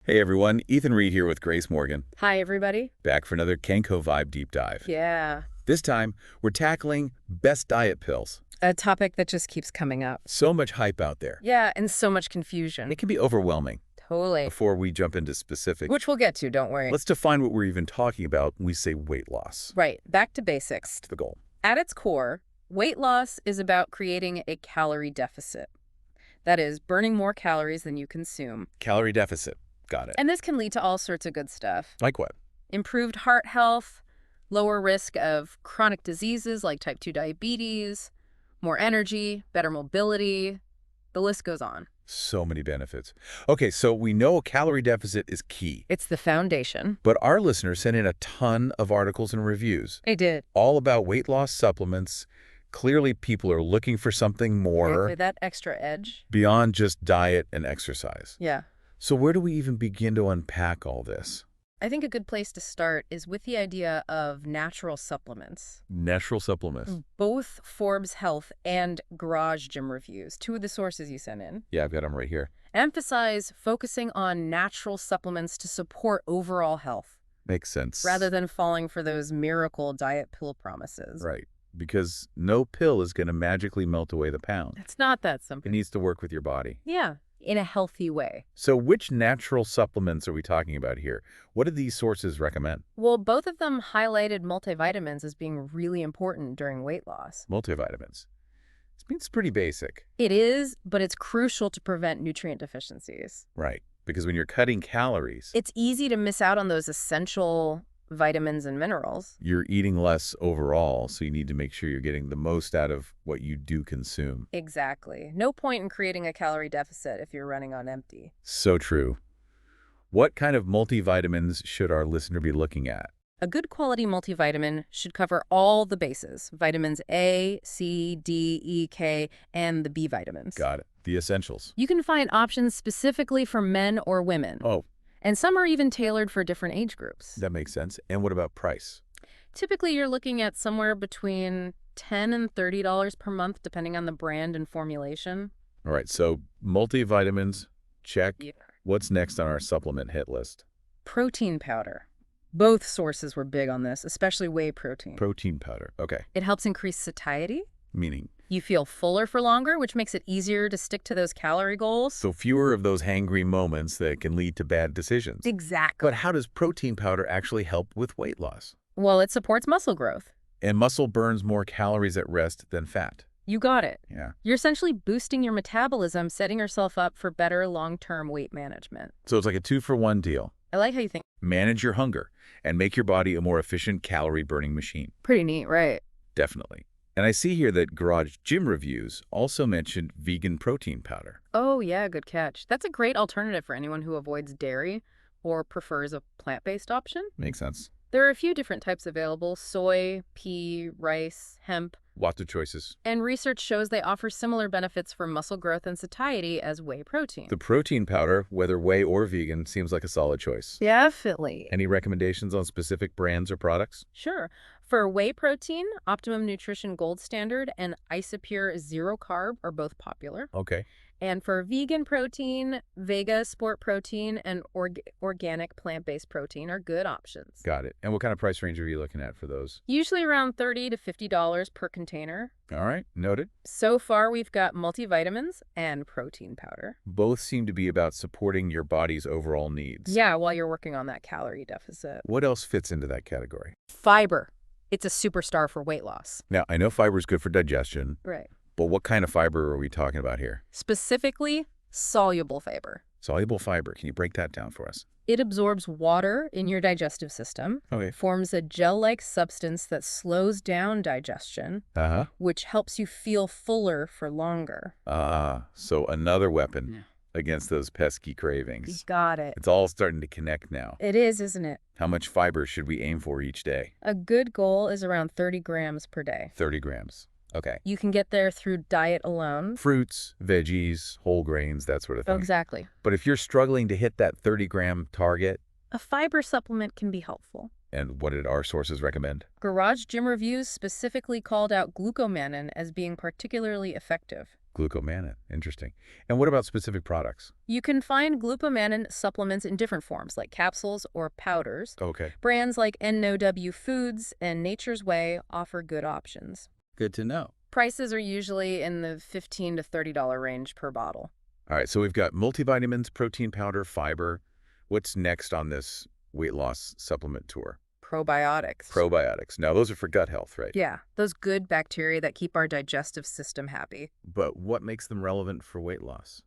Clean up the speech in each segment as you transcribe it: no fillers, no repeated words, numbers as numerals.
Hey everyone, Ethan Reed here with Grace Morgan, Hi, everybody. back for another KenkoVibe deep dive. Yeah. This time, we're tackling best diet pills. A topic that just keeps coming up. So much hype out there. Yeah, and so much confusion. It can be overwhelming. Totally. Before we jump into specifics, Which we'll get to, don't worry. let's define what we're even talking about when we say weight loss. Right, back to basics. The goal. At its core, weight loss is about creating a calorie deficit. That is, burning more calories than you consume. Calorie deficit. Got it. And this can lead to all sorts of good stuff. Like what? Improved heart health, lower risk of chronic diseases like type 2 diabetes, more energy, better mobility. The list goes on. So many benefits. Okay, so we know a calorie deficit is key. It's the foundation. But our listeners sent in a ton of articles and reviews, They did. all about weight loss supplements. Clearly, people are looking for something more With that extra edge. beyond just diet and exercise. Yeah. So where do we even begin to unpack all this? I think a good place to start is with the idea of natural supplements. Natural supplements. Both Forbes Health and Garage Gym Reviews, two of the sources you sent in, Yeah, I've got them right here. emphasize focusing on natural supplements to support overall health, Makes sense. rather than falling for those miracle diet pill promises. Right. Because no pill is going to magically melt away the pound. It's not that It simple. needs to work with your body. Yeah, in a healthy way. So which natural supplements are we talking about here? What do these sources recommend? Well, both of them highlighted multivitamins as being really important during weight loss. Multivitamins. This means pretty basic. It is, but it's crucial to prevent nutrient deficiencies. Right. Because when you're cutting calories, It's easy to miss out on those essential vitamins and minerals. you're eating less overall, so you need to make sure you're getting the most out of what you do consume. Exactly. No point in creating a calorie deficit if you're running on empty. So true. What kind of multivitamins should our listener be looking at? A good quality multivitamin should cover all the bases: vitamins A, C, D, E, K, and the B vitamins. Got it. The essentials. You can find options specifically for men or women, Oh, and some are even tailored for different age groups. that makes sense. And what about price? Typically, you're looking at somewhere between $10 and $30 per month, depending on the brand and formulation. All right, so multivitamins, check. Yeah. What's next on our supplement hit list? Protein powder. Both sources were big on this, especially whey protein. Protein powder. Okay. It helps increase satiety. Meaning, You feel fuller for longer, which makes it easier to stick to those calorie goals. so fewer of those hangry moments that can lead to bad decisions. Exactly. But how does protein powder actually help with weight loss? Well, it supports muscle growth. And muscle burns more calories at rest than fat. You got it. Yeah. You're essentially boosting your metabolism, setting yourself up for better long-term weight management. So it's like a 2-for-1 deal. I like how you think. Manage your hunger and make your body a more efficient calorie-burning machine. Pretty neat, right? Definitely. And I see here that Garage Gym Reviews also mentioned vegan protein powder. Oh, yeah, good catch. That's a great alternative for anyone who avoids dairy or prefers a plant-based option. Makes sense. There are a few different types available: soy, pea, rice, hemp. Lots of choices. And research shows they offer similar benefits for muscle growth and satiety as whey protein. The protein powder, whether whey or vegan, seems like a solid choice. Definitely. Any recommendations on specific brands or products? Sure. For whey protein, Optimum Nutrition Gold Standard and Isopure Zero Carb are both popular. Okay. And for vegan protein, Vega Sport Protein and organic plant-based protein are good options. Got it. And what kind of price range are you looking at for those? Usually around $30 to $50 per container. All right. Noted. So far, we've got multivitamins and protein powder. Both seem to be about supporting your body's overall needs. Yeah, while you're working on that calorie deficit. What else fits into that category? Fiber. It's a superstar for weight loss. Now, I know fiber is good for digestion, Right. but what kind of fiber are we talking about here? Specifically, soluble fiber. Soluble fiber. Can you break that down for us? It absorbs water in your digestive system, Okay. forms a gel-like substance that slows down digestion, Uh-huh. which helps you feel fuller for longer. So another weapon Yeah. against those pesky You cravings. got it. It's all starting to connect now. It is, isn't it? How much fiber should we aim for each day? A good goal is around 30 grams per day. 30 grams. Okay. You can get there through diet alone. Fruits, veggies, whole grains, that sort of thing. Exactly. But if you're struggling to hit that 30-gram target, A fiber supplement can be helpful. and what did our sources recommend? Garage Gym Reviews specifically called out glucomannan as being particularly effective. Glucomannan. Interesting. And what about specific products? You can find glucomannan supplements in different forms, like capsules or powders. Okay. Brands like NOW Foods and Nature's Way offer good options. Good to know. Prices are usually in the $15 to $30 range per bottle. All right, so we've got multivitamins, protein powder, fiber. What's next on this weight loss supplement tour? Probiotics. Probiotics. Now, those are for gut health, right? Yeah, those good bacteria that keep our digestive system happy. But what makes them relevant for weight loss?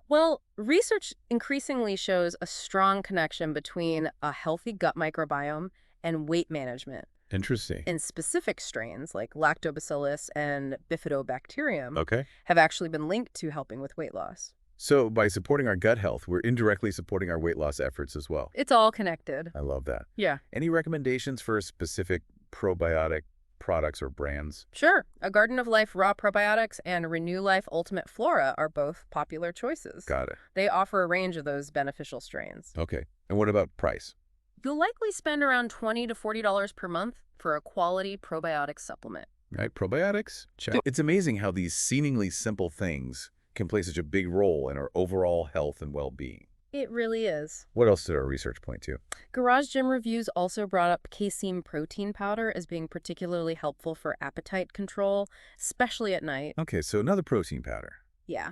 Well, research increasingly shows a strong connection between a healthy gut microbiome and weight management. Interesting. And specific strains like lactobacillus and bifidobacterium Okay. have actually been linked to helping with weight loss. So by supporting our gut health, we're indirectly supporting our weight loss efforts as well. It's all connected. I love that. Yeah. Any recommendations for specific probiotic products or brands? Sure. A Garden of Life Raw Probiotics and Renew Life Ultimate Flora are both popular choices. Got it. They offer a range of those beneficial strains. Okay. And what about price? You'll likely spend around $20 to $40 per month for a quality probiotic supplement. Right? Probiotics? Check. It's amazing how these seemingly simple things can play such a big role in our overall health and well-being. It really is. What else did our research point to? Garage Gym Reviews also brought up casein protein powder as being particularly helpful for appetite control, especially at night. Okay, so another protein powder. Yeah.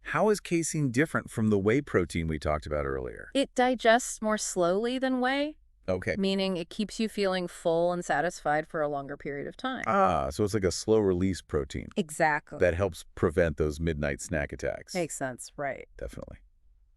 How is casein different from the whey protein we talked about earlier? It digests more slowly than whey, Okay. meaning it keeps you feeling full and satisfied for a longer period of time. Ah, so it's like a slow-release protein Exactly. that helps prevent those midnight snack attacks. Makes sense, right. Definitely.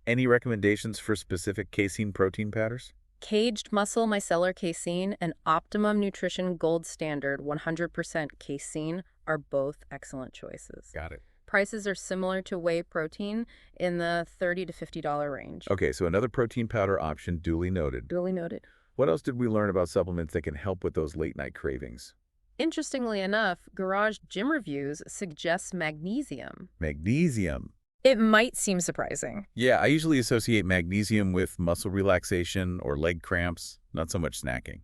Any recommendations for specific casein protein powders? Caged Muscle Micellar Casein and Optimum Nutrition Gold Standard 100% casein are both excellent choices. Got it. Prices are similar to whey protein in the $30 to $50 range. Okay, so another protein powder option duly noted. Duly noted. What else did we learn about supplements that can help with those late-night cravings? Interestingly enough, Garage Gym Reviews suggests magnesium. Magnesium. It might seem surprising. Yeah, I usually associate magnesium with muscle relaxation or leg cramps, not so much snacking.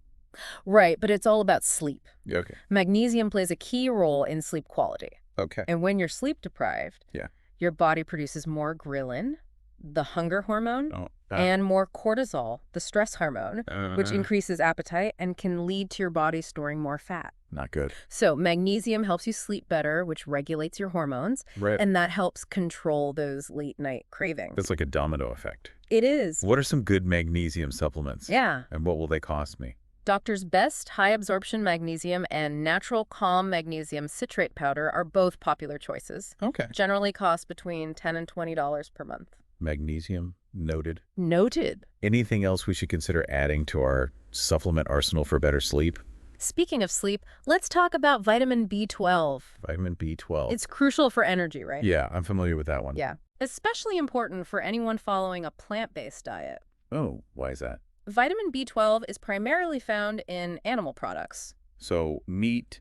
Right, but it's all about sleep. Okay. Magnesium plays a key role in sleep quality. Okay. And when you're sleep deprived, Yeah. your body produces more ghrelin, the hunger hormone, Oh, and more cortisol, the stress hormone, which uh, increases appetite and can lead to your body storing more fat. not good. So magnesium helps you sleep better, which regulates your hormones, Right. and that helps control those late night cravings. That's like a domino effect. It is. What are some good magnesium supplements? Yeah. And what will they cost me? Doctor's Best High Absorption Magnesium and Natural Calm Magnesium Citrate Powder are both popular choices. Okay. Generally cost between $10 and $20 per month. Magnesium, noted. Noted. Anything else we should consider adding to our supplement arsenal for better sleep? Speaking of sleep, let's talk about vitamin B12. Vitamin B12. It's crucial for energy, right? Yeah, I'm familiar with that one. Yeah. Especially important for anyone following a plant-based diet. Oh, why is that? Vitamin B12 is primarily found in animal products. So meat,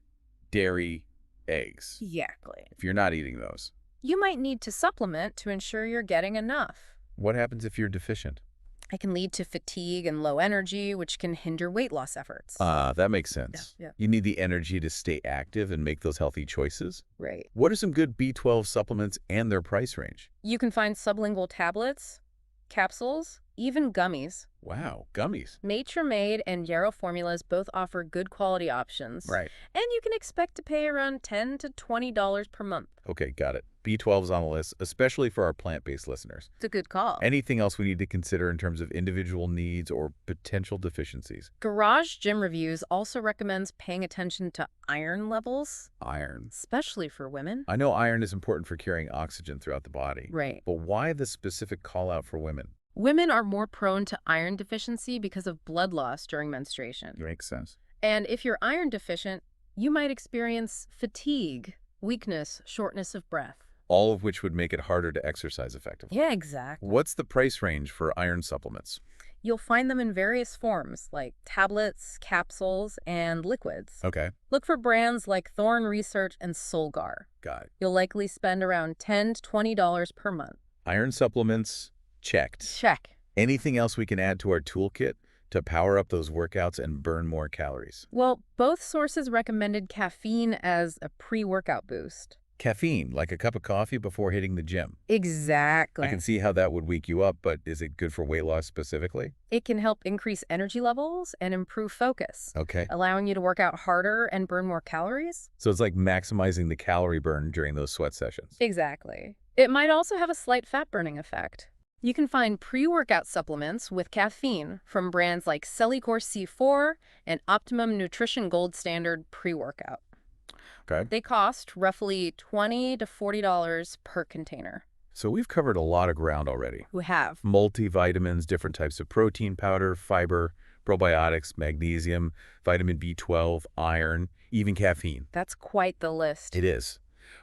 dairy, eggs. Exactly. If you're not eating those, You might need to supplement to ensure you're getting enough. what happens if you're deficient? It can lead to fatigue and low energy, which can hinder weight loss efforts. That makes sense. Yeah. You need the energy to stay active and make those healthy choices. Right. What are some good B12 supplements and their price range? You can find sublingual tablets, capsules, even gummies. Wow, gummies. Nature Made and Yarrow formulas both offer good quality options. Right. And you can expect to pay around $10 to $20 per month. Okay, got it. B12 is on the list, especially for our plant-based listeners. It's a good call. Anything else we need to consider in terms of individual needs or potential deficiencies? Garage Gym Reviews also recommends paying attention to iron levels, Iron. especially for women. I know iron is important for carrying oxygen throughout the body. Right. But why the specific call out for women? Women are more prone to iron deficiency because of blood loss during menstruation. Makes sense. And if you're iron deficient, you might experience fatigue, weakness, shortness of breath. All of which would make it harder to exercise effectively. Yeah, exactly. What's the price range for iron supplements? You'll find them in various forms, like tablets, capsules, and liquids. Okay, Look for brands like Thorne Research and Solgar. got it. You'll likely spend around $10 to $20 per month. Iron supplements, checked. Check. Anything else we can add to our toolkit to power up those workouts and burn more calories? Well, both sources recommended caffeine as a pre-workout boost. Caffeine, like a cup of coffee before hitting the gym. I can Exactly. see how that would wake you up, but is it good for weight loss specifically? It can help increase energy levels and improve focus, Okay. allowing you to work out harder and burn more calories. So it's like maximizing the calorie burn during those sweat sessions. Exactly. It might also have a slight fat-burning effect. You can find pre-workout supplements with caffeine from brands like Cellucor C4 and Optimum Nutrition Gold Standard pre-workout. Okay. They cost roughly $20 to $40 per container. So we've covered a lot of ground already. We have. Multivitamins, different types of protein powder, fiber, probiotics, magnesium, vitamin B12, iron, even caffeine. That's quite the list. It is.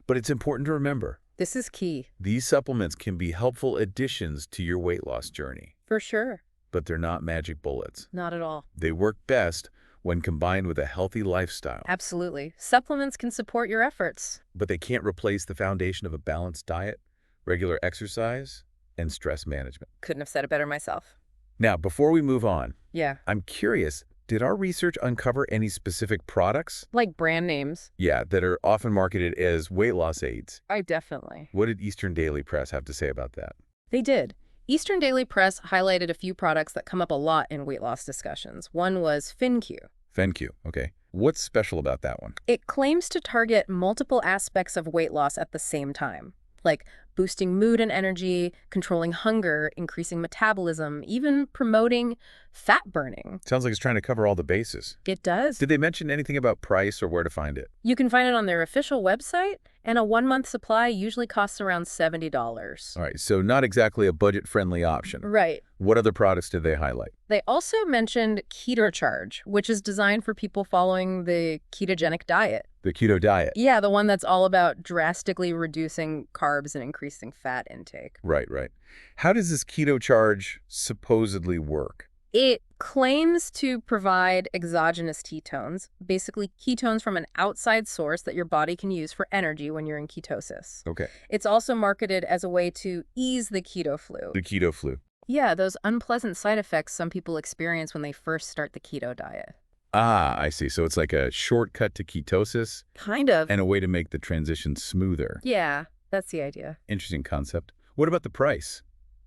But it's important to remember, This is key. these supplements can be helpful additions to your weight loss journey, For sure. but they're not magic bullets. Not at all. They work best when combined with a healthy lifestyle, Absolutely. Supplements can support your efforts. but they can't replace the foundation of a balanced diet, regular exercise, and stress management. Couldn't have said it better myself. Now, before we move on, Yeah. I'm curious, did our research uncover any specific products? Like brand names. Yeah, that are often marketed as weight loss aids. Definitely. What did Eastern Daily Press have to say about that? They did. Eastern Daily Press highlighted a few products that come up a lot in weight loss discussions. One was FinQ. FenQ, okay. What's special about that one? It claims to target multiple aspects of weight loss at the same time, like boosting mood and energy, controlling hunger, increasing metabolism, even promoting fat burning. Sounds like it's trying to cover all the bases. It does. Did they mention anything about price or where to find it? You can find it on their official website, and a 1-month supply usually costs around $70. All right, so not exactly a budget-friendly option. Right. What other products did they highlight? They also mentioned KetoCharge, which is designed for people following the ketogenic diet. The keto diet. Yeah, the one that's all about drastically reducing carbs and increasing fat intake. Right, right. How does this keto charge supposedly work? It claims to provide exogenous ketones, basically ketones from an outside source that your body can use for energy when you're in ketosis. Okay. It's also marketed as a way to ease the keto flu. The keto flu. Yeah, those unpleasant side effects some people experience when they first start the keto diet. Ah, I see. So it's like a shortcut to ketosis Kind of. and a way to make the transition smoother. Yeah, that's the idea. Interesting concept. What about the price?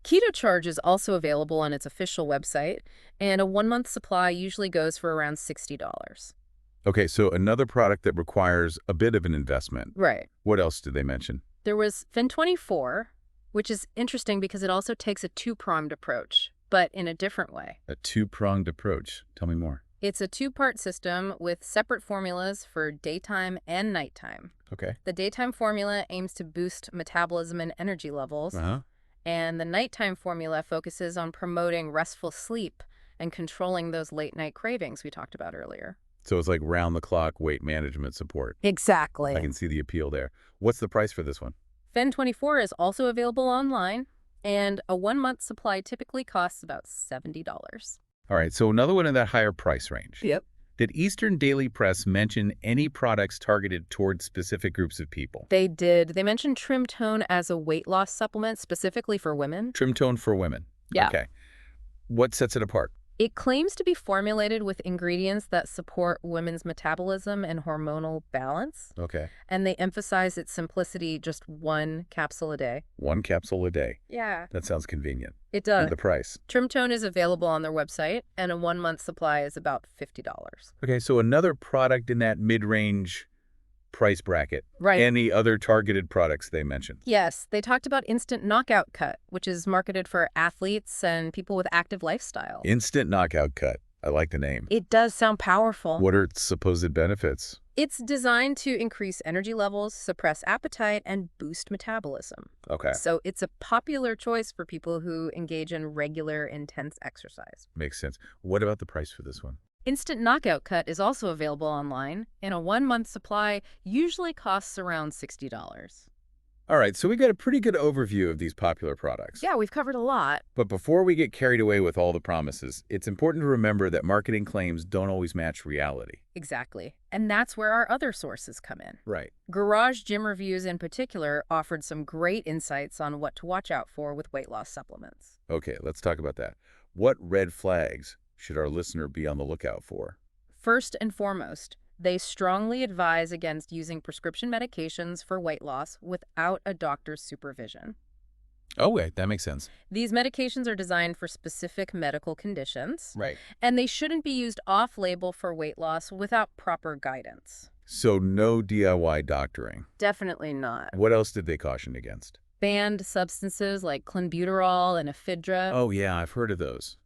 KetoCharge is also available on its official website, and a 1-month supply usually goes for around $60. Okay, so another product that requires a bit of an investment. Right. What else did they mention? There was FIN24, which is interesting because it also takes a two-pronged approach, but in a different way. A two-pronged approach. Tell me more. It's a two-part system with separate formulas for daytime and nighttime. Okay. The daytime formula aims to boost metabolism and energy levels, Uh-huh. and the nighttime formula focuses on promoting restful sleep and controlling those late-night cravings we talked about earlier. So it's like round-the-clock weight management support. Exactly. I can see the appeal there. What's the price for this one? FIN24 is also available online, and a 1-month supply typically costs about $70. All right, so another one in that higher price range. Yep. Did Eastern Daily Press mention any products targeted towards specific groups of people? They did. They mentioned Trim Tone as a weight loss supplement specifically for women. Trim Tone for women. Yeah. Okay. What sets it apart? It claims to be formulated with ingredients that support women's metabolism and hormonal balance, Okay. and they emphasize its simplicity, just 1 capsule a day. 1 capsule a day. Yeah. That sounds convenient. It does. And the price? Trim Tone is available on their website, and a 1-month supply is about $50. Okay, so another product in that mid-range price bracket. Right. Any other targeted products they mentioned? Yes, they talked about Instant Knockout Cut, which is marketed for athletes and people with active lifestyle. Instant Knockout Cut. I like the name. It does sound powerful. What are its supposed benefits? It's designed to increase energy levels, suppress appetite, and boost metabolism. Okay, So it's a popular choice for people who engage in regular, intense exercise. makes sense. What about the price for this one? Instant Knockout Cut is also available online, and a 1-month supply usually costs around $60. All right, so we got a pretty good overview of these popular products. Yeah, we've covered a lot. But before we get carried away with all the promises, it's important to remember that marketing claims don't always match reality. Exactly. And that's where our other sources come in. Right. Garage Gym Reviews in particular offered some great insights on what to watch out for with weight loss supplements. Okay, let's talk about that. What red flags should our listener be on the lookout for? First and foremost, They strongly advise against using prescription medications for weight loss without a doctor's supervision. Oh, wait, that makes sense. These medications are designed for specific medical conditions, Right. and they shouldn't be used off-label for weight loss without proper guidance. So no DIY doctoring. Definitely not. What else did they caution against? Banned substances like clenbuterol and ephedra. Oh, yeah, I've heard of those.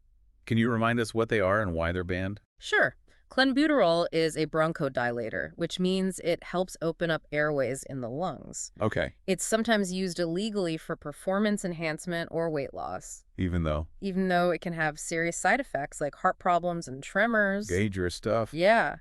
Can you remind us what they are and why they're banned? Sure. Clenbuterol is a bronchodilator, which means it helps open up airways in the lungs. Okay. It's sometimes used illegally for performance enhancement or weight loss, Even though. even though it can have serious side effects like heart problems and tremors. Dangerous stuff. Yeah.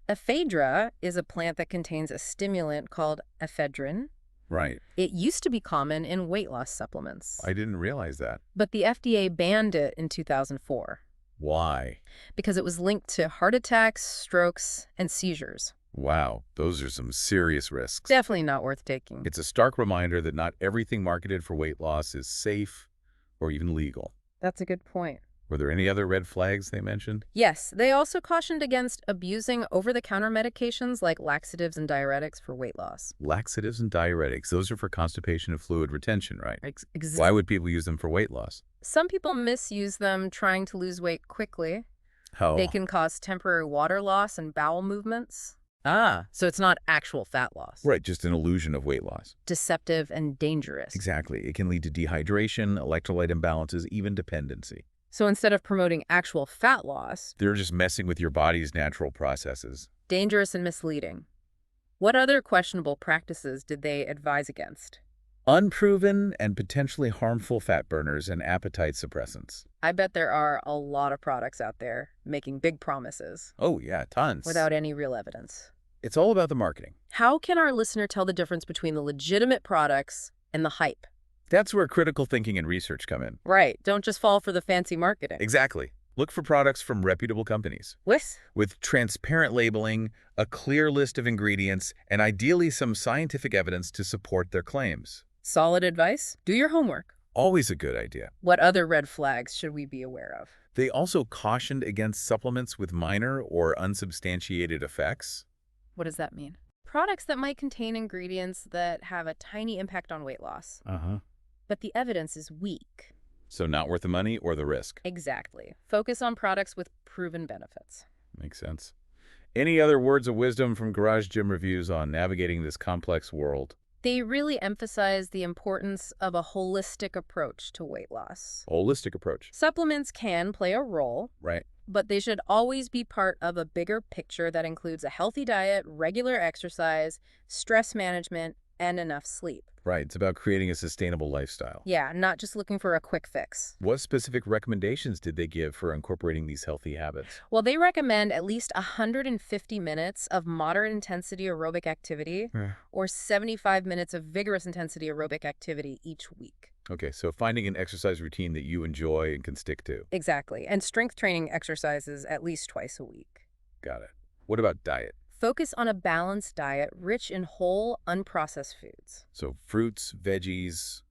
Ephedra is a plant that contains a stimulant called ephedrine. Right. It used to be common in weight loss supplements, I didn't realize that. but the FDA banned it in 2004 Why? because it was linked to heart attacks, strokes, and seizures. Wow, those are some serious risks. Definitely not worth taking. It's a stark reminder that not everything marketed for weight loss is safe or even legal. That's a good point. Were there any other red flags they mentioned? Yes, they also cautioned against abusing over-the-counter medications like laxatives and diuretics for weight loss. Laxatives and diuretics, those are for constipation and fluid retention, right? Exactly. Why would people use them for weight loss? Some people misuse them trying to lose weight quickly. Oh, They can cause temporary water loss and bowel movements. Ah, so it's not actual fat loss. right, just an illusion of weight loss. Deceptive and dangerous. Exactly. It can lead to dehydration, electrolyte imbalances, even dependency. So instead of promoting actual fat loss, They're just messing with your body's natural processes. dangerous and misleading. What other questionable practices did they advise against? Unproven and potentially harmful fat burners and appetite suppressants. I bet there are a lot of products out there making big promises Oh, yeah, tons. without any real evidence. It's all about the marketing. How can our listener tell the difference between the legitimate products and the hype? That's where critical thinking and research come in. Right. Don't just fall for the fancy marketing. Exactly. Look for products from reputable companies with transparent labeling, a clear list of ingredients, and ideally some scientific evidence to support their claims. Solid advice? Do your homework. Always a good idea. What other red flags should we be aware of? They also cautioned against supplements with minor or unsubstantiated effects. What does that mean? Products that might contain ingredients that have a tiny impact on weight loss, but the evidence is weak. So not worth the money or the risk. Exactly. Focus on products with proven benefits. Makes sense. Any other words of wisdom from Garage Gym Reviews on navigating this complex world? They really emphasize the importance of a holistic approach to weight loss. Holistic approach. Supplements can play a role, Right. but they should always be part of a bigger picture that includes a healthy diet, regular exercise, stress management, and enough sleep. Right. It's about creating a sustainable lifestyle. Yeah, not just looking for a quick fix. What specific recommendations did they give for incorporating these healthy habits? Well, they recommend at least 150 minutes of moderate intensity aerobic activity or 75 minutes of vigorous intensity aerobic activity each week. Okay, so finding an exercise routine that you enjoy and can stick to. Exactly. And strength training exercises at least twice a week. Got it. What about diet? Focus on a balanced diet rich in whole, unprocessed foods. So fruits, veggies,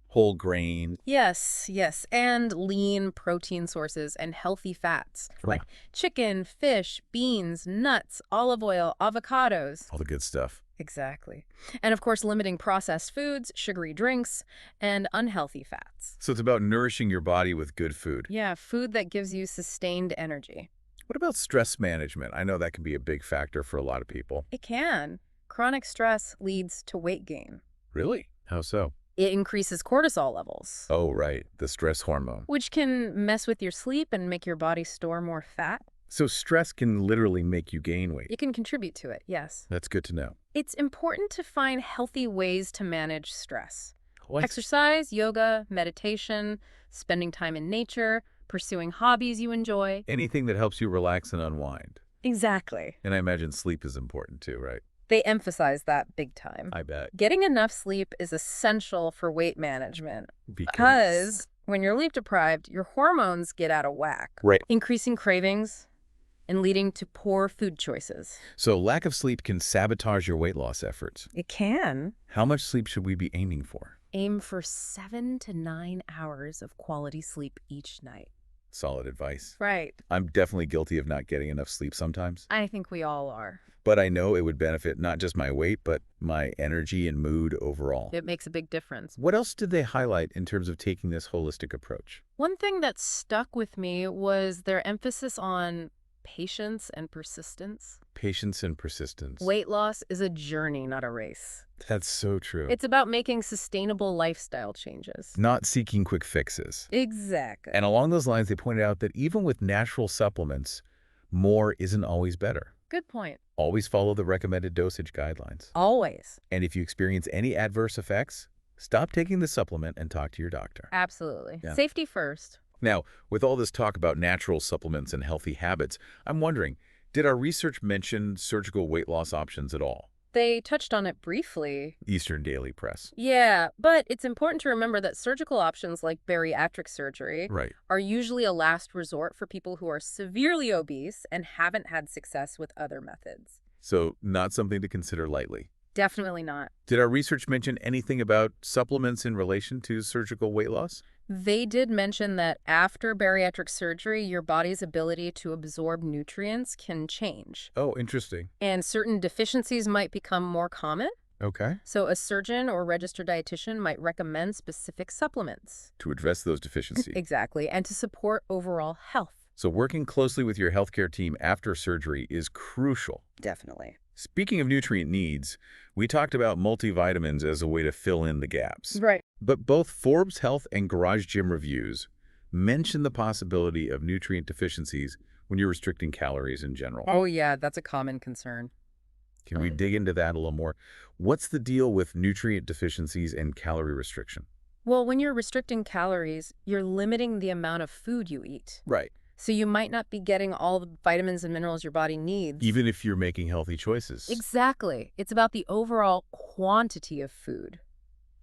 whole grain. Yes, and lean protein sources and healthy fats like Right. chicken, fish, beans, nuts, olive oil, avocados. All the good stuff. Exactly. And of course, limiting processed foods, sugary drinks, and unhealthy fats. So it's about nourishing your body with good food. Yeah, food that gives you sustained energy. What about stress management? I know that can be a big factor for a lot of people. It can. Chronic stress leads to weight gain. Really? How so? It increases cortisol levels, Oh, right. The stress hormone. which can mess with your sleep and make your body store more fat. So stress can literally make you gain weight. It can contribute to it, yes. That's good to know. It's important to find healthy ways to manage stress. What? Exercise, yoga, meditation, spending time in nature, pursuing hobbies you enjoy. Anything that helps you relax and unwind. Exactly. And I imagine sleep is important too, right? They emphasize that big time. I bet. Getting enough sleep is essential for weight management because when you're sleep deprived, your hormones get out of whack, Right. increasing cravings and leading to poor food choices. So lack of sleep can sabotage your weight loss efforts. It can. How much sleep should we be aiming for? Aim for 7 to 9 hours of quality sleep each night. Solid advice. Right. I'm definitely guilty of not getting enough sleep sometimes. I think we all are. But I know it would benefit not just my weight, but my energy and mood overall. It makes a big difference. What else did they highlight in terms of taking this holistic approach? One thing that stuck with me was their emphasis on patience and persistence. Patience and persistence. Weight loss is a journey, not a race. That's so true. It's about making sustainable lifestyle changes. Not seeking quick fixes. Exactly. And along those lines, they pointed out that even with natural supplements, more isn't always better. Good point. Always follow the recommended dosage guidelines. Always. And if you experience any adverse effects, stop taking the supplement and talk to your doctor. Absolutely. Yeah. Safety first. Now, with all this talk about natural supplements and healthy habits, I'm wondering, did our research mention surgical weight loss options at all? They touched on it briefly. Eastern Daily Press. Yeah, but it's important to remember that surgical options like bariatric surgery Right. are usually a last resort for people who are severely obese and haven't had success with other methods. So not something to consider lightly. Definitely not. Did our research mention anything about supplements in relation to surgical weight loss? They did mention that after bariatric surgery, your body's ability to absorb nutrients can change. Oh, interesting. And certain deficiencies might become more common. Okay. So a surgeon or registered dietitian might recommend specific supplements. To address those deficiencies. Exactly, and to support overall health. So working closely with your healthcare team after surgery is crucial. Definitely. Speaking of nutrient needs, we talked about multivitamins as a way to fill in the gaps. Right. But both Forbes Health and Garage Gym reviews mention the possibility of nutrient deficiencies when you're restricting calories in general. Oh, yeah, that's a common concern. Can we dig into that a little more? What's the deal with nutrient deficiencies and calorie restriction? Well, when you're restricting calories, you're limiting the amount of food you eat. Right. So you might not be getting all the vitamins and minerals your body needs. Even if you're making healthy choices. Exactly. It's about the overall quantity of food.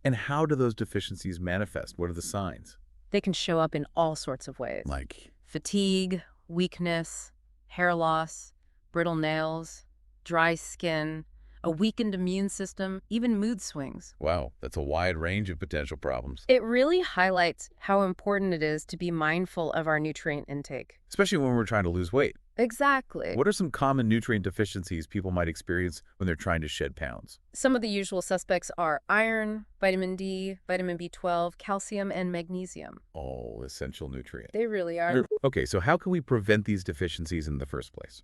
And how do those deficiencies manifest? What are the signs? They can show up in all sorts of ways. Like? Fatigue, weakness, hair loss, brittle nails, dry skin, a weakened immune system, even mood swings. Wow, that's a wide range of potential problems. It really highlights how important it is to be mindful of our nutrient intake. Especially when we're trying to lose weight. Exactly. What are some common nutrient deficiencies people might experience when they're trying to shed pounds? Some of the usual suspects are iron, vitamin D, vitamin B12, calcium, and magnesium. All essential nutrients. They really are. Okay, so how can we prevent these deficiencies in the first place?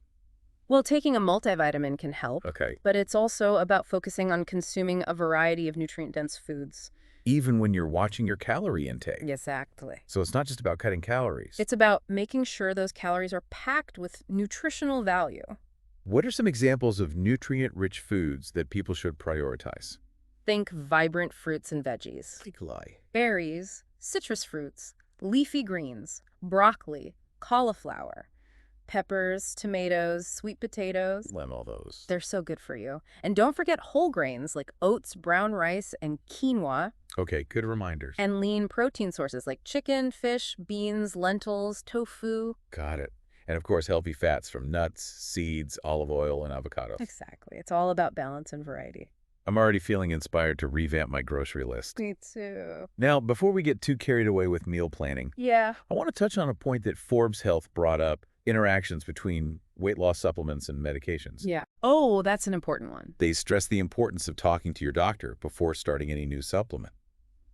Well, taking a multivitamin can help. Okay. But it's also about focusing on consuming a variety of nutrient-dense foods. Even when you're watching your calorie intake. Exactly. So it's not just about cutting calories. It's about making sure those calories are packed with nutritional value. What are some examples of nutrient-rich foods that people should prioritize? Think vibrant fruits and veggies. Berries, citrus fruits, leafy greens, broccoli, cauliflower, peppers, tomatoes, sweet potatoes. Lem all those. They're so good for you. And don't forget whole grains like oats, brown rice, and quinoa. Okay, good reminders. And lean protein sources like chicken, fish, beans, lentils, tofu. Got it. And of course, healthy fats from nuts, seeds, olive oil, and avocados. Exactly. It's all about balance and variety. I'm already feeling inspired to revamp my grocery list. Me too. Now, before we get too carried away with meal planning, Yeah. I want to touch on a point that Forbes Health brought up, interactions between weight loss supplements and medications. Yeah. Oh, that's an important one. They stress the importance of talking to your doctor before starting any new supplement.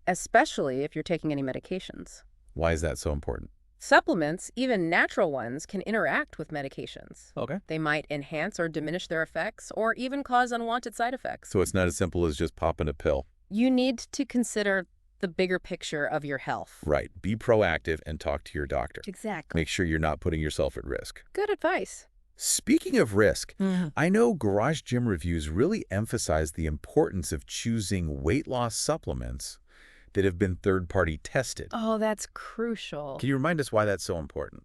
Especially if you're taking any medications. Why is that so important? Supplements, even natural ones, can interact with medications. Okay. They might enhance or diminish their effects or even cause unwanted side effects. So it's not as simple as just popping a pill. You need to consider the bigger picture of your health. Right. Be proactive and talk to your doctor. Exactly. Make sure you're not putting yourself at risk. Good advice. Speaking of risk, I know Garage Gym reviews really emphasize the importance of choosing weight loss supplements that have been third-party tested. Oh, that's crucial. Can you remind us why that's so important?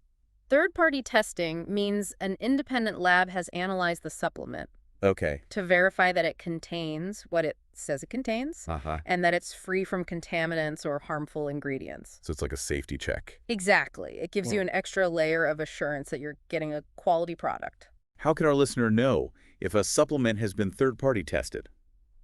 Third-party testing means an independent lab has analyzed the supplement Okay. to verify that it contains what it says it contains Uh-huh. and that it's free from contaminants or harmful ingredients. So it's like a safety check. Exactly. It gives you an extra layer of assurance that you're getting a quality product. How can our listener know if a supplement has been third-party tested?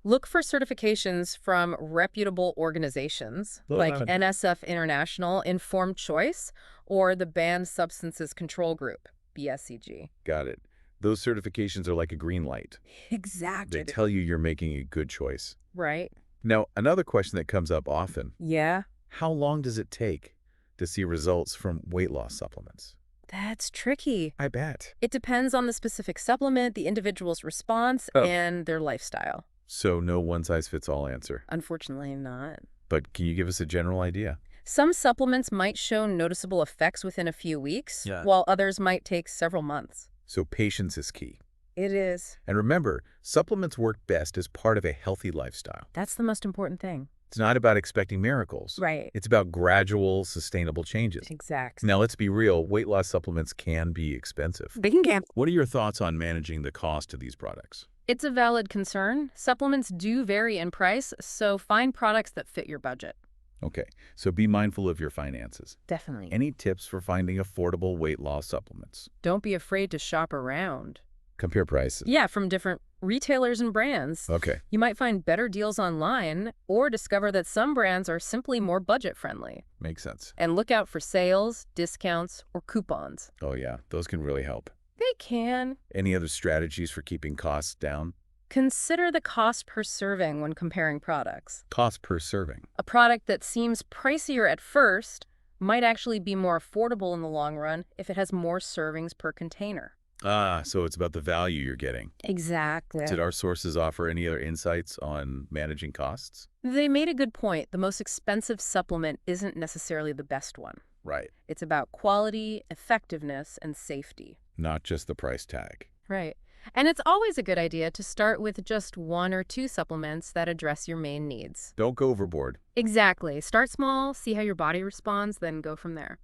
Look for certifications from reputable organizations like NSF International, Informed Choice, or the Banned Substances Control Group, BSCG. Got it. Those certifications are like a green light. Exactly. They tell you you're making a good choice. Right. Now, another question that comes up often. Yeah. How long does it take to see results from weight loss supplements? That's tricky. I bet. It depends on the specific supplement, the individual's response, and their lifestyle. So no one-size-fits-all answer. Unfortunately not. But can you give us a general idea? Some supplements might show noticeable effects within a few weeks, while others might take several months. So patience is key. It is. And remember, supplements work best as part of a healthy lifestyle. That's the most important thing. It's not about expecting miracles. Right. It's about gradual, sustainable changes. Exactly. Now, let's be real. Weight loss supplements can be expensive. They can. What are your thoughts on managing the cost of these products? It's a valid concern. Supplements do vary in price, so find products that fit your budget. Okay, so be mindful of your finances. Definitely. Any tips for finding affordable weight loss supplements? Don't be afraid to shop around. Compare prices. Yeah, from different retailers and brands. Okay. You might find better deals online or discover that some brands are simply more budget-friendly. Makes sense. And look out for sales, discounts, or coupons. Oh yeah, those can really help. They can. Any other strategies for keeping costs down? Consider the cost per serving when comparing products. Cost per serving. A product that seems pricier at first might actually be more affordable in the long run if it has more servings per container. Ah, so it's about the value you're getting. Exactly. Did our sources offer any other insights on managing costs? They made a good point. The most expensive supplement isn't necessarily the best one. Right. It's about quality, effectiveness, and safety. Not just the price tag. Right. And it's always a good idea to start with just 1 or 2 supplements that address your main needs. Don't go overboard. Exactly. Start small, see how your body responds, then go from there.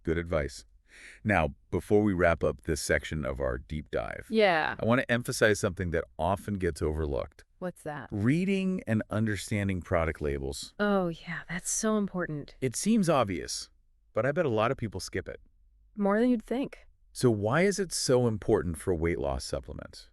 Good advice. Now, before we wrap up this section of our deep dive, Yeah. I want to emphasize something that often gets overlooked. What's that? Reading and understanding product labels. Oh, yeah, that's so important. It seems obvious, but I bet a lot of people skip it. More than you'd think. So why is it so important for weight loss supplements?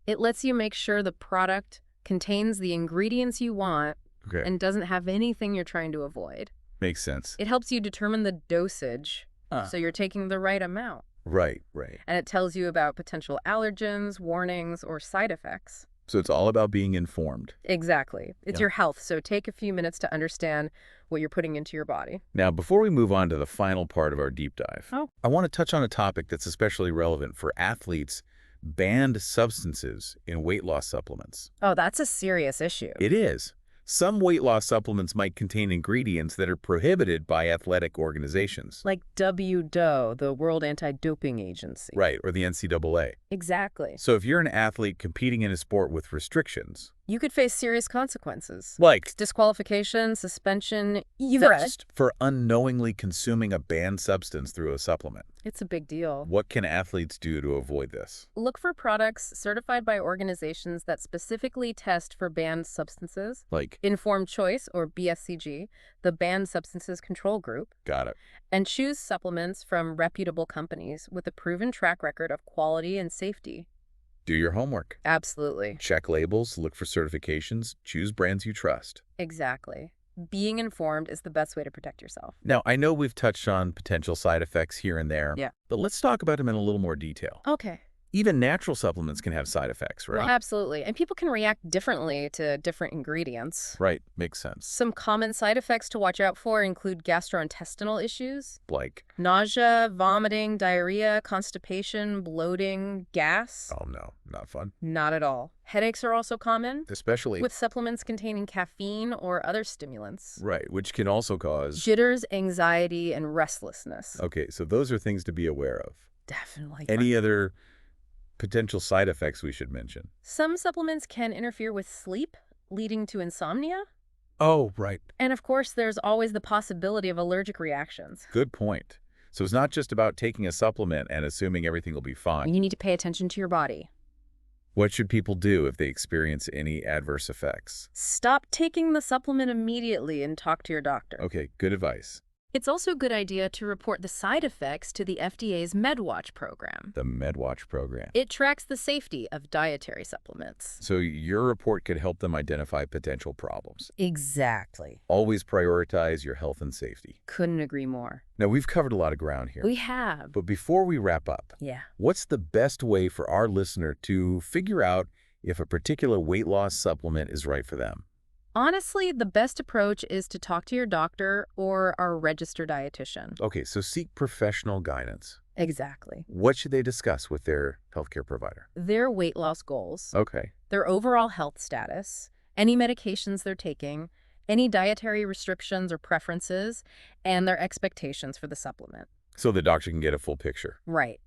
It lets you make sure the product contains the ingredients you want and doesn't have anything you're trying to avoid. Makes sense. It helps you determine the dosage, so you're taking the right amount. Right, right. And it tells you about potential allergens, warnings, or side effects. So it's all about being informed. Exactly. It's your health, so take a few minutes to understand what you're putting into your body. Now, before we move on to the final part of our deep dive, I want to touch on a topic that's especially relevant for athletes: banned substances in weight loss supplements. Oh, that's a serious issue. It is. Some weight loss supplements might contain ingredients that are prohibited by athletic organizations. Like WHO, the World Anti-Doping Agency. Right, or the NCAA. Exactly. So if you're an athlete competing in a sport with restrictions, you could face serious consequences. like disqualification, suspension, even just for unknowingly consuming a banned substance through a supplement. It's a big deal. What can athletes do to avoid this? Look for products certified by organizations that specifically test for banned substances. Like Informed Choice, or BSCG, the Banned Substances Control Group. Got it. And choose supplements from reputable companies with a proven track record of quality and safety. Do your homework. Absolutely. Check labels, look for certifications, choose brands you trust. Exactly. Being informed is the best way to protect yourself. Now, I know we've touched on potential side effects here and there, but let's talk about them in a little more detail. Okay. Even natural supplements can have side effects, right? Well, absolutely. And people can react differently to different ingredients. Right, makes sense. Some common side effects to watch out for include gastrointestinal issues, Like nausea, vomiting, diarrhea, constipation, bloating, gas. oh no, not fun. Not at all. Headaches are also common, Especially with supplements containing caffeine or other stimulants. right, which can also cause Jitters, anxiety, and restlessness. Okay, so those are things to be aware of. Definitely. Any other potential side effects we should mention? Some supplements can interfere with sleep, leading to insomnia. Oh, right. And of course, there's always the possibility of allergic reactions. Good point. So it's not just about taking a supplement and assuming everything will be fine. You need to pay attention to your body. What should people do if they experience any adverse effects? Stop taking the supplement immediately and talk to your doctor. Okay, good advice. It's also a good idea to report the side effects to the FDA's MedWatch program. The MedWatch program. It tracks the safety of dietary supplements. So your report could help them identify potential problems. Exactly. Always prioritize your health and safety. Couldn't agree more. Now, we've covered a lot of ground here. We have. But before we wrap up, what's the best way for our listener to figure out if a particular weight loss supplement is right for them? Honestly, the best approach is to talk to your doctor or our registered dietitian. Okay, so seek professional guidance. Exactly. What should they discuss with their healthcare provider? Their weight loss goals, Okay. their overall health status, any medications they're taking, any dietary restrictions or preferences, and their expectations for the supplement. So the doctor can get a full picture. Right.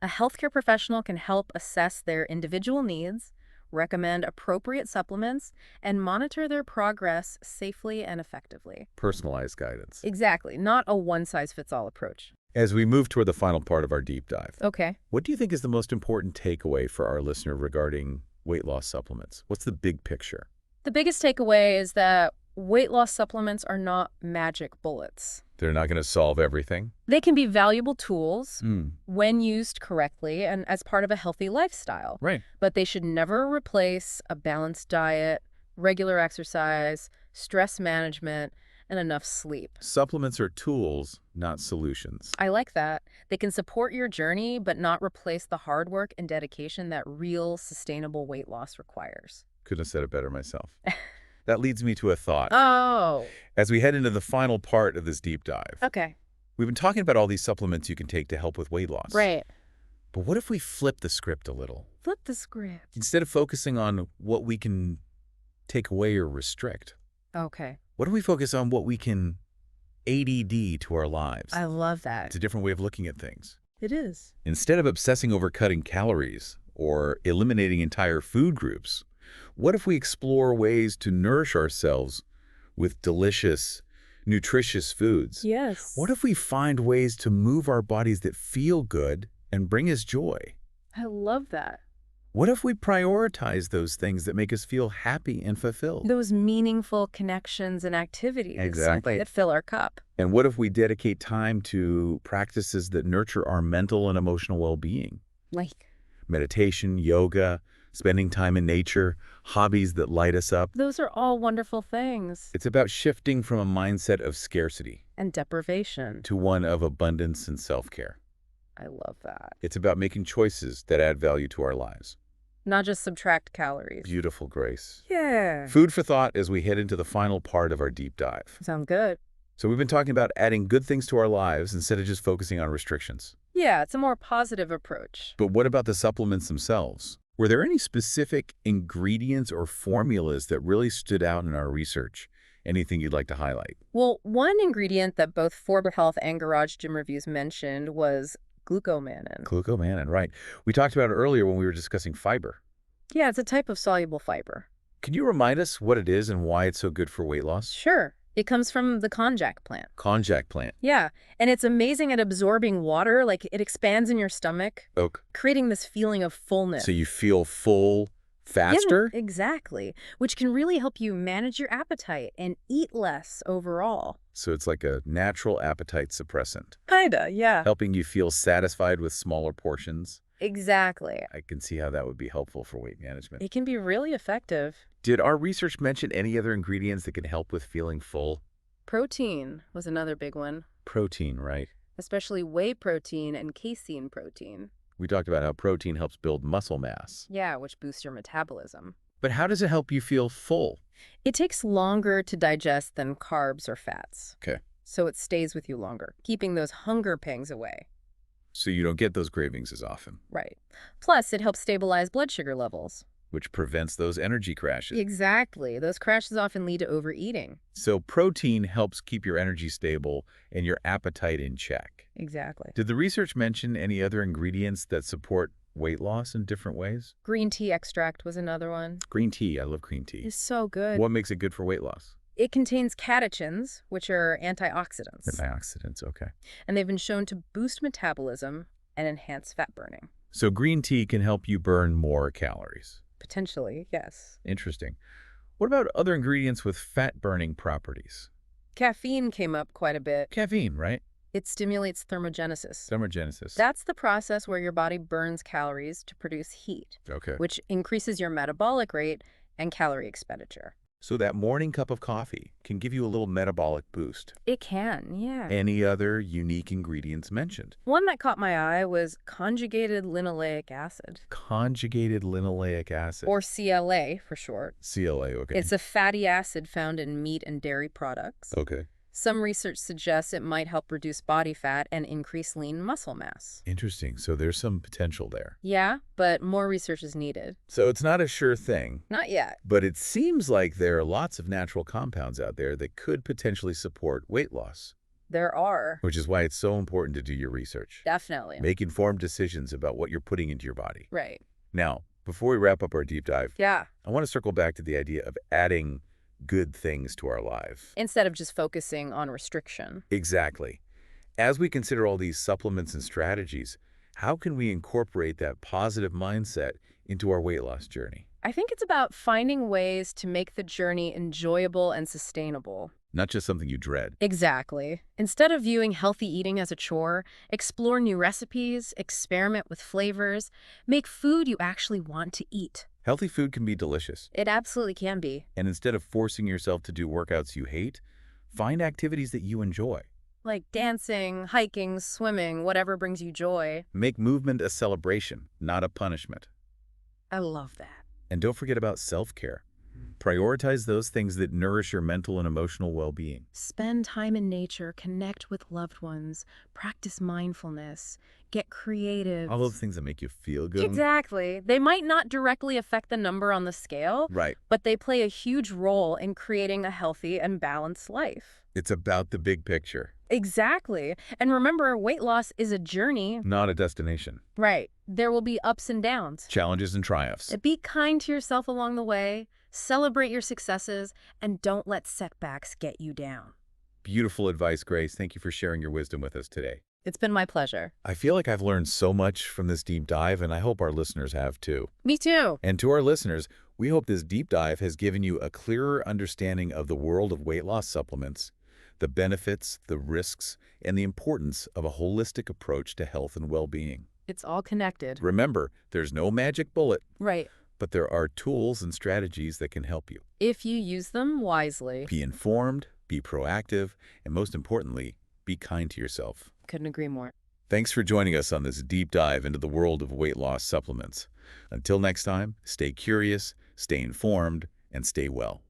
A healthcare professional can help assess their individual needs, recommend appropriate supplements, and monitor their progress safely and effectively. Personalized guidance. Exactly, not a one-size-fits-all approach. As we move toward the final part of our deep dive, Okay. what do you think is the most important takeaway for our listener regarding weight loss supplements? What's the big picture? The biggest takeaway is that weight loss supplements are not magic bullets. They're not going to solve everything? They can be valuable tools when used correctly and as part of a healthy lifestyle. Right. But they should never replace a balanced diet, regular exercise, stress management, and enough sleep. Supplements are tools, not solutions. I like that. They can support your journey, but not replace the hard work and dedication that real, sustainable weight loss requires. Couldn't have said it better myself. That leads me to a thought. Oh. As we head into the final part of this deep dive, Okay. we've been talking about all these supplements you can take to help with weight loss. Right. But what if we flip the script a little? Flip the script. Instead of focusing on what we can take away or restrict, Okay. what if we focus on what we can ADD to our lives? I love that. It's a different way of looking at things. It is. Instead of obsessing over cutting calories or eliminating entire food groups, what if we explore ways to nourish ourselves with delicious, nutritious foods? Yes. What if we find ways to move our bodies that feel good and bring us joy? I love that. What if we prioritize those things that make us feel happy and fulfilled? Those meaningful connections and activities Exactly. that fill our cup. And what if we dedicate time to practices that nurture our mental and emotional well-being? Like Meditation, yoga, spending time in nature, hobbies that light us up. those are all wonderful things. It's about shifting from a mindset of scarcity And deprivation. to one of abundance and self-care. I love that. It's about making choices that add value to our lives. Not just subtract calories. Beautiful, Grace. Yeah. Food for thought as we head into the final part of our deep dive. Sound good. So we've been talking about adding good things to our lives instead of just focusing on restrictions. Yeah, it's a more positive approach. But what about the supplements themselves? Were there any specific ingredients or formulas that really stood out in our research? Anything you'd like to highlight? Well, one ingredient that both For Health and Garage Gym Reviews mentioned was glucomannan. Glucomannan, right. We talked about it earlier when we were discussing fiber. Yeah, it's a type of soluble fiber. Can you remind us what it is and why it's so good for weight loss? Sure. It comes from the konjac plant. Konjac plant. Yeah, and it's amazing at absorbing water. Like, it expands in your stomach, Oak. creating this feeling of fullness. So you feel full faster? Yeah, exactly, which can really help you manage your appetite and eat less overall. So it's like a natural appetite suppressant, Kinda, yeah. helping you feel satisfied with smaller portions. Exactly. I can see how that would be helpful for weight management. It can be really effective. Did our research mention any other ingredients that can help with feeling full? Protein was another big one, Protein, right? especially whey protein and casein protein. We talked about how protein helps build muscle mass. Yeah, which boosts your metabolism. But how does it help you feel full? It takes longer to digest than carbs or fats. Okay. So it stays with you longer, keeping those hunger pangs away. So you don't get those cravings as often, Right. Plus, it helps stabilize blood sugar levels. which prevents those energy crashes. Exactly. Those crashes often lead to overeating. So protein helps keep your energy stable and your appetite in check. Exactly. Did the research mention any other ingredients that support weight loss in different ways? Green tea extract was another one. Green tea. I love green tea. It's so good. What makes it good for weight loss? It contains catechins, which are antioxidants. Antioxidants, okay. And they've been shown to boost metabolism and enhance fat burning. So green tea can help you burn more calories. Potentially, yes. Interesting. What about other ingredients with fat-burning properties? Caffeine came up quite a bit. Caffeine, right? It stimulates thermogenesis. Thermogenesis. That's the process where your body burns calories to produce heat, Okay. which increases your metabolic rate and calorie expenditure. So that morning cup of coffee can give you a little metabolic boost. It can, yeah. Any other unique ingredients mentioned? One that caught my eye was conjugated linoleic acid, Conjugated linoleic acid. or CLA for short. CLA, okay. It's a fatty acid found in meat and dairy products. Okay. Some research suggests it might help reduce body fat and increase lean muscle mass. Interesting. So there's some potential there. Yeah, but more research is needed. So it's not a sure thing, Not yet. but it seems like there are lots of natural compounds out there that could potentially support weight loss, There are. which is why it's so important to do your research. Definitely. Make informed decisions about what you're putting into your body. Right. Now, before we wrap up our deep dive, Yeah. I want to circle back to the idea of adding good things to our life. Instead of just focusing on restriction. Exactly. As we consider all these supplements and strategies, how can we incorporate that positive mindset into our weight loss journey? I think it's about finding ways to make the journey enjoyable and sustainable. Not just something you dread. Exactly. Instead of viewing healthy eating as a chore, explore new recipes, experiment with flavors, make food you actually want to eat. Healthy food can be delicious. It absolutely can be. And instead of forcing yourself to do workouts you hate, find activities that you enjoy. Like dancing, hiking, swimming, whatever brings you joy. Make movement a celebration, not a punishment. I love that. And don't forget about self-care. Prioritize those things that nourish your mental and emotional well-being. Spend time in nature, connect with loved ones, practice mindfulness, get creative. All those things that make you feel good. Exactly. They might not directly affect the number on the scale, Right. but they play a huge role in creating a healthy and balanced life. It's about the big picture, Exactly. And remember, weight loss is a journey. not a destination. Right. There will be ups and downs. Challenges and triumphs. Be kind to yourself along the way, celebrate your successes, and don't let setbacks get you down. Beautiful advice, Grace. Thank you for sharing your wisdom with us today. It's been my pleasure. I feel like I've learned so much from this deep dive, and I hope our listeners have too. Me too. And to our listeners, we hope this deep dive has given you a clearer understanding of the world of weight loss supplements, the benefits, the risks, and the importance of a holistic approach to health and well-being. It's all connected. Remember, there's no magic bullet, Right. but there are tools and strategies that can help you. If you use them wisely. Be informed, be proactive, and most importantly, be kind to yourself. Couldn't agree more. Thanks for joining us on this deep dive into the world of weight loss supplements. Until next time, stay curious, stay informed, and stay well.